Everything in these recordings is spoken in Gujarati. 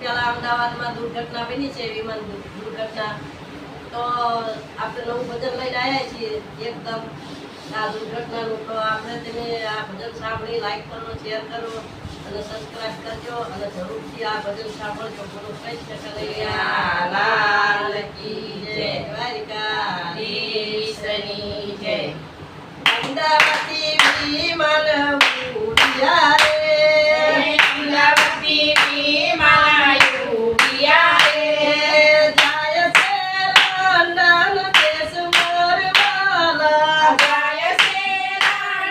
પહેલા અમદાવાદમાં દુર્ઘટના બની છે, વિમાન દુર્ઘટના. તો આપણે નવું ભજન લઈને આવ્યા છીએ એકદમ આ દુર્ઘટનાનું. તો આપણે તમે આ ભજન સાંભળી લાઈક કરો, શેર કરો અને સબસ્ક્રાઇબ કરજો અને જરૂરથી આ ભજન સાંભળજો. બોલો કૃષ્ણ કનૈયા લાલ કી જય, દ્વારિકાધીશની જય. અમદાવાદી વિમાન ઉડ્યા રે, અમદાવાદી વિમાન ઉડ્યા રે, જાય છે લંડન દેશ મારવાલા, જાય છે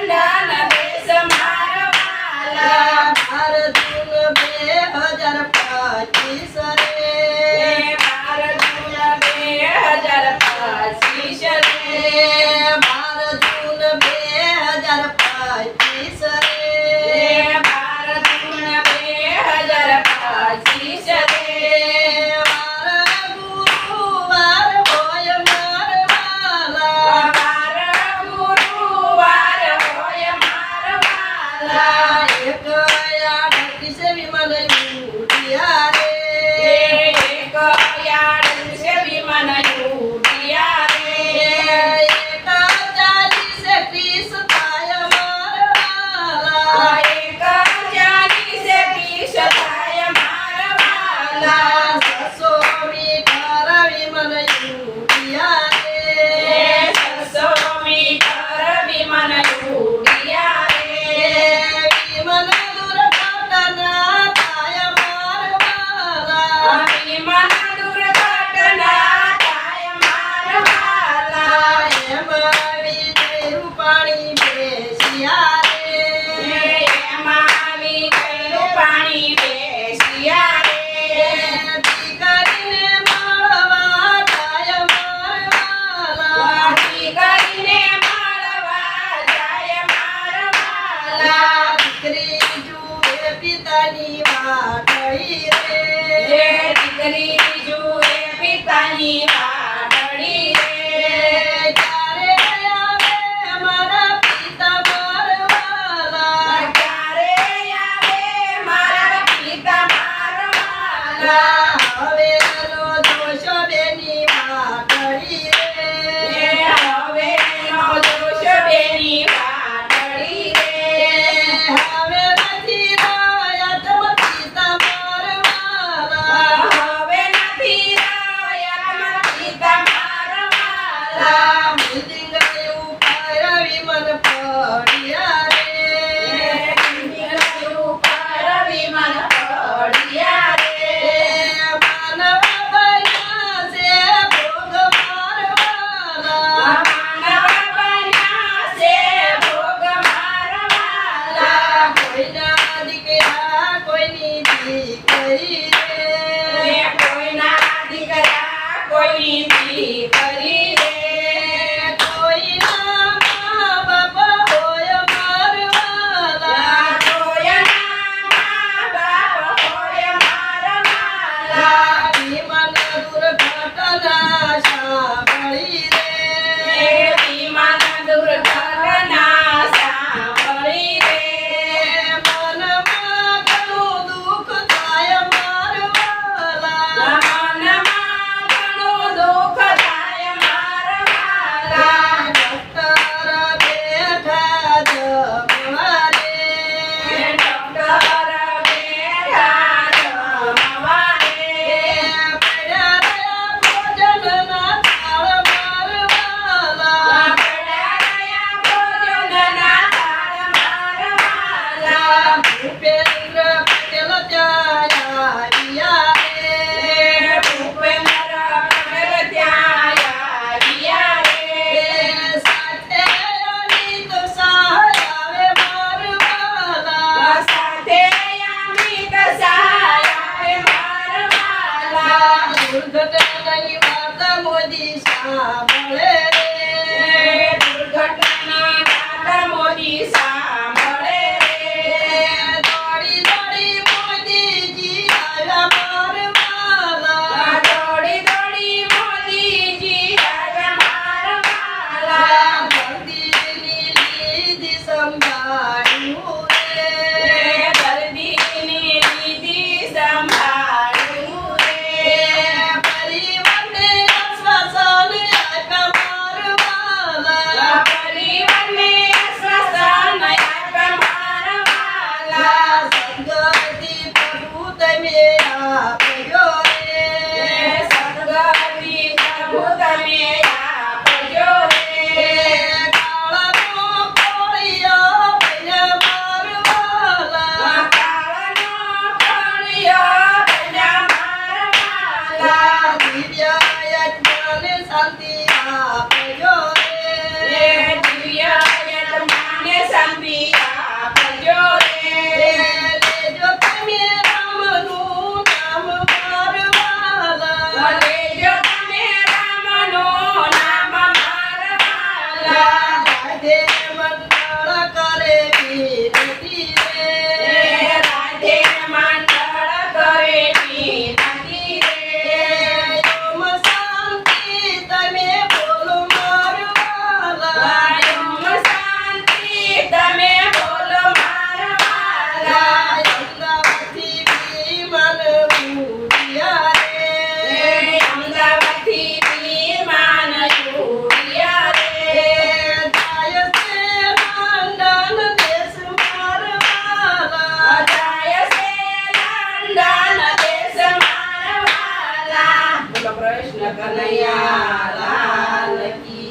લંડન દેશ મારવાલા. ભારતનું 2025 રે, ભારતનું 2025 રે, ભારતનું 2025 રે, ભારતનું 2025 રે. મારા ગુરુવાર હોય મારવાલા, મારા ગુરુવાર હોય મારવાલા. એક યાદ છે વિમાન ઉડ્યા રે, એક યાદ છે વિમાન ઉડ્યા રે, એક 40-30 થાય મારવાલા, એક 40-30 થાય મારવાલા. 600 મીટર વિમાન ઉડ્યા રે, 600 મીટર વિમાન ઉડ્યા રે, વિમાન દુર્ઘટના થાય મારવાલા, વિમાન દુર્ઘટના થાય મારવાલા. એમાં વિજય રૂપાણી બેસ્યા રે, એમાં વિજય રૂપાણી બેસ્યા રે, દીકરીને મળવા જાય મારવાલા, દીકરીને મળવા જાય મારવાલા. દીકરી જુએ પિતાની વાટડી રે, દીકરી જુએ પિતાની વાટડી રે, ક્યારે આવે મારા પિતા મારવાલા, ક્યારે આવે મારા પિતા મારવાલા. હવે નો દોષ બેની વાટડી રે, હવે નો દોષ બેની વાટડી રે, હવે નથી રહ્યા તમ પિતા મારવાલા, હવે નથી રહ્યા તમ પિતા મારવાલા. બિલ્ડિંગ ઉપર વિમાન પડ્યા રે, બિલ્ડિંગ ઉપર વિમાન પડ્યા રે, માનવ બન્યા છે ભોગ મારવાલા, માનવ બન્યા છે ભોગ મારવાલા. કોઈના દીકરા કોઈની દીકરી રે, કોઈના દીકરા કોઈની દીકરી રે, કોઈના મા બાપ હોય મારવાલા, કોઈના મા બાપ હોય મારવાલા. વિમાન દુર્ઘટના સાંભળી રે, વિમાન દુર્ઘટના સાંભળી રે, મનમાં ઘણું દુઃખ થાય મારવાલા, મનમાં ઘણું દુઃખ થાય મારવાલા. ડોક્ટર બેઠા જમવા રે, ડોક્ટર બેઠા જમવા રે, પડ્યા રહ્યા ભોજનના થાળ મારવાલા, પડ્યા રહ્યા ભોજનના થાળ મારવાલા. ભૂપેન્દ્ર પટેલ ત્યાં આવ્યા રે, ભૂપેન્દ્ર પટેલ ત્યાં આવ્યા રે, સાથે અમિત શાહ આવે મારવાલા, સાથે અમિત શાહ આવે મારવાલા. દુર્ઘટનાની વાત મોદી સાંભળે રે, દુર્ઘટના વાત મોદી સાંભળે રે, દોડી દોડી મોદીજી આવ્યા મારવાલા, દોડી દોડી મોદીજી આવ્યા મારવાલા. દર્દીની લીધી સંભાળ્યું રે, દર્દીની લીધી સંભાળ્યું કૃષ્ણ કનૈયા લાલ કી